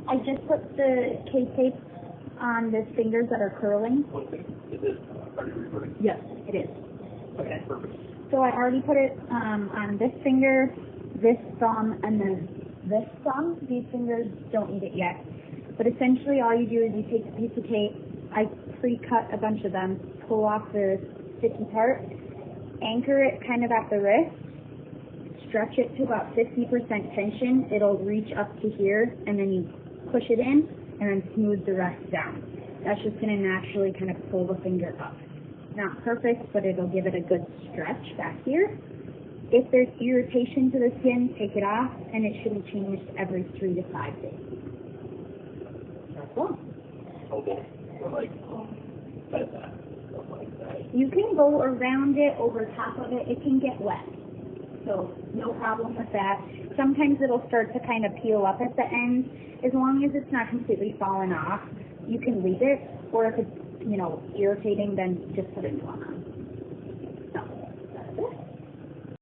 I just put the K-tape on the fingers that are curling. Is it already recording? Yes, it is. Okay, perfect. So I already put it on this finger, this thumb, and then this thumb. These fingers don't need it yet. But essentially all you do is you take a piece of tape, I pre-cut a bunch of them, pull off the sticky part, anchor it kind of at the wrist, stretch it to about 50% tension. It'll reach up to here, and then you push it in, and then smooth the rest down. That's just going to naturally kind of pull the finger up. Not perfect, but it'll give it a good stretch back here. If there's irritation to the skin, take it off, and it should be changed every 3 to 5 days. That's all. Okay. So like that. Like that. You can go around it, over top of it. It can get wet, so no problem with that. Sometimes it'll start to kind of peel up at the end. As long as it's not completely fallen off, you can leave it. Or if it's, irritating, then just put a new one on.